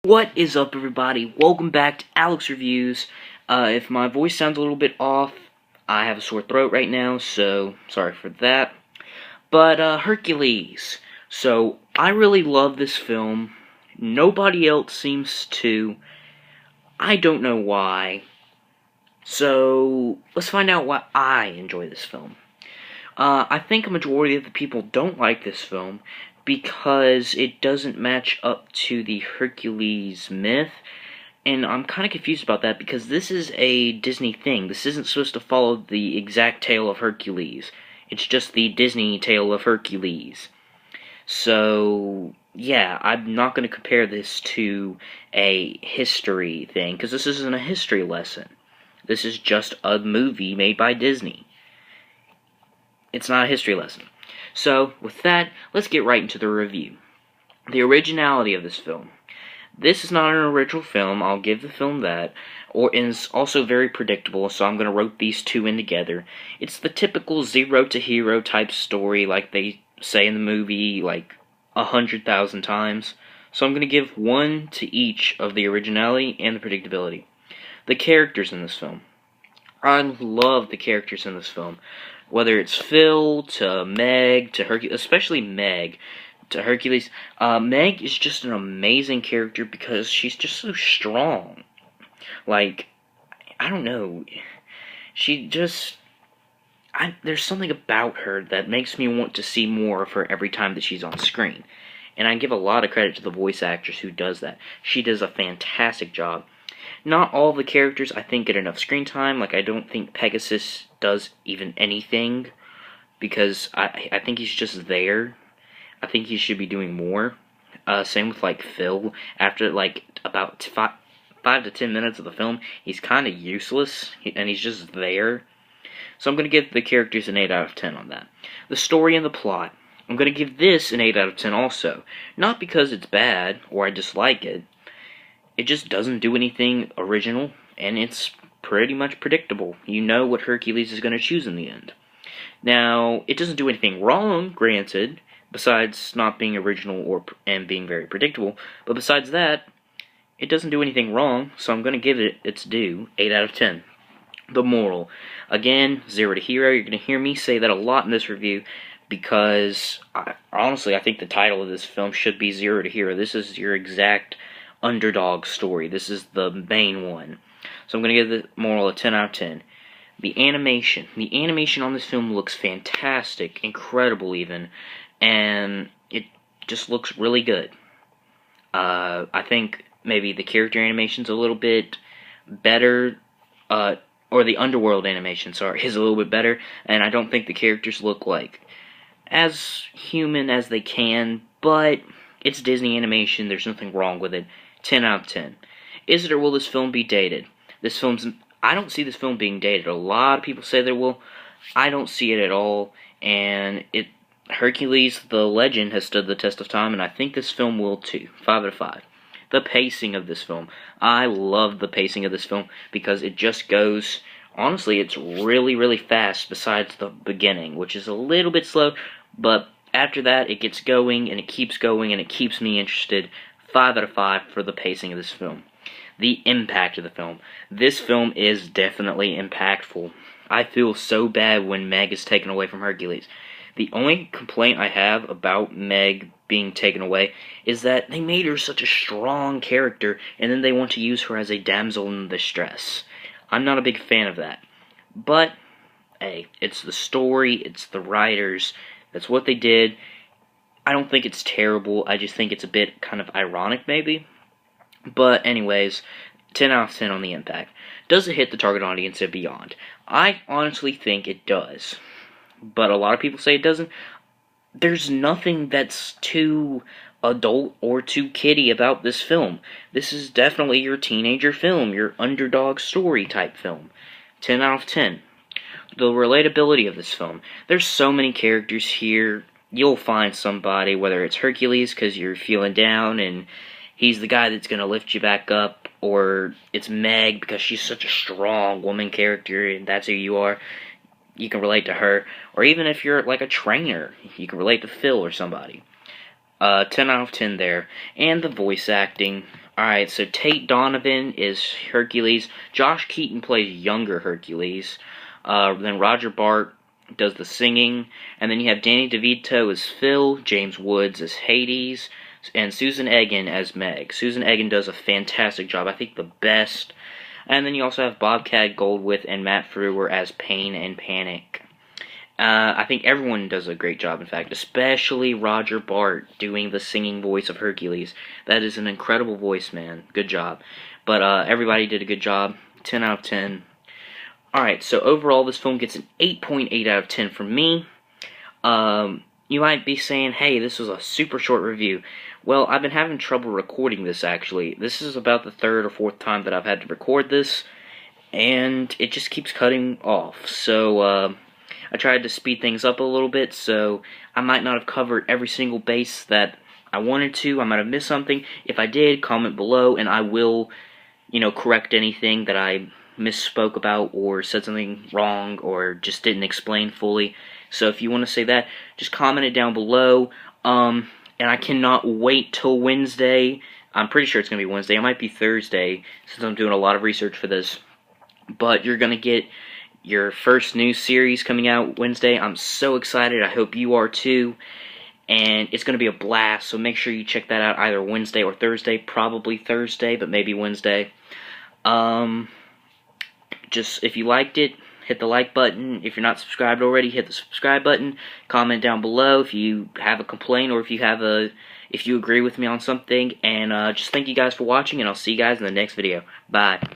What is up, everybody? Welcome back to Alex Reviews. If my voice sounds a little bit off, I have a sore throat right now, so sorry for that. But, Hercules. So, I really love this film. Nobody else seems to. I don't know why. So, let's find out why I enjoy this film. I think a majority of the people don't like this film because it doesn't match up to the Hercules myth, and I'm kind of confused about that because this is a Disney thing. This isn't supposed to follow the exact tale of Hercules. It's just the Disney tale of Hercules. So, yeah, I'm not going to compare this to a history thing, because this isn't a history lesson. This is just a movie made by Disney. It's not a history lesson. So, with that, let's get right into the review. The originality of this film. This is not an original film, I'll give the film that, and it's also very predictable, so I'm going to rope these two in together. It's the typical zero to hero type story, like they say in the movie, like 100,000 times. So I'm going to give one to each of the originality and the predictability. The characters in this film. I love the characters in this film. Whether it's Phil, to Meg, to Hercules, especially Meg, to Hercules. Meg is just an amazing character because she's just so strong. Like, I don't know. She just... there's something about her that makes me want to see more of her every time that she's on screen. And I give a lot of credit to the voice actress who does that. She does a fantastic job. Not all the characters, I think, get enough screen time. Like, I don't think Pegasus does even anything, because I think he's just there. I think he should be doing more. Same with, like, Phil. After, like, about 5 to 10 minutes of the film, he's kind of useless, and he's just there. So I'm going to give the characters an 8 out of 10 on that. The story and the plot. I'm going to give this an 8 out of 10 also. Not because it's bad, or I dislike it. It just doesn't do anything original, and it's pretty much predictable. You know what Hercules is going to choose in the end. Now, it doesn't do anything wrong, granted, besides not being original and being very predictable, but besides that, it doesn't do anything wrong, so I'm going to give it its due, 8 out of 10. The moral. Again, zero to hero. You're going to hear me say that a lot in this review, because, honestly, I think the title of this film should be Zero to Hero. This is your exact underdog story. This is the main one. So I'm going to give the moral a 10 out of 10. The animation. The animation on this film looks fantastic, incredible even, and it just looks really good. I think maybe the character animation's a little bit better, or the underworld animation, sorry, is a little bit better, and I don't think the characters look like as human as they can, but it's Disney animation, there's nothing wrong with it. 10 out of 10. Is it, or will this film be dated? I don't see this film being dated. A lot of people say there will. I don't see it at all, and Hercules, the legend, has stood the test of time, and I think this film will too. 5 out of 5. The pacing of this film. I love the pacing of this film because it just goes, honestly, it's really, really fast besides the beginning, which is a little bit slow, but after that, it gets going, and it keeps going, and it keeps me interested. 5 out of 5 for the pacing of this film. The impact of the film. This film is definitely impactful. I feel so bad when Meg is taken away from Hercules. The only complaint I have about Meg being taken away is that they made her such a strong character, and then they want to use her as a damsel in distress. I'm not a big fan of that. But, hey, it's the story, it's the writers, that's what they did. I don't think it's terrible, I just think it's a bit kind of ironic, maybe. But anyways, 10 out of 10 on the impact. Does it hit the target audience and beyond? I honestly think it does. But a lot of people say it doesn't. There's nothing that's too adult or too kiddie about this film. This is definitely your teenager film, your underdog story type film. 10 out of 10. The relatability of this film. There's so many characters here. You'll find somebody, whether it's Hercules because you're feeling down and he's the guy that's going to lift you back up, or it's Meg because she's such a strong woman character and that's who you are. You can relate to her. Or even if you're like a trainer, you can relate to Phil or somebody. 10 out of 10 there. And the voice acting. Alright, so Tate Donovan is Hercules. Josh Keaton plays younger Hercules. Then Roger Bart does the singing. And then you have Danny DeVito as Phil, James Woods as Hades, and Susan Egan as Meg. Susan Egan does a fantastic job. I think the best. And then you also have Bobcat Goldthwait and Matt Frewer as Pain and Panic. I think everyone does a great job, in fact, especially Roger Bart doing the singing voice of Hercules. That is an incredible voice, man. Good job. But everybody did a good job. 10 out of 10. Alright, so overall this film gets an 8.8 out of 10 from me. You might be saying, hey, this was a super short review. Well, I've been having trouble recording this, actually. This is about the third or fourth time that I've had to record this, and it just keeps cutting off. So, I tried to speed things up a little bit, so I might not have covered every single base that I wanted to. I might have missed something. If I did, comment below, and I will, correct anything that I misspoke about or said something wrong or just didn't explain fully. So if you want to say that, just comment it down below. And I cannot wait till Wednesday. I'm pretty sure it's going to be Wednesday. It might be Thursday, since I'm doing a lot of research for this. But you're going to get your first new series coming out Wednesday. I'm so excited. I hope you are too. And it's going to be a blast, so make sure you check that out either Wednesday or Thursday. Probably Thursday, but maybe Wednesday. Just, if you liked it, hit the like button. If you're not subscribed already, hit the subscribe button. Comment down below if you have a complaint or if you agree with me on something. And just thank you guys for watching, and I'll see you guys in the next video. Bye.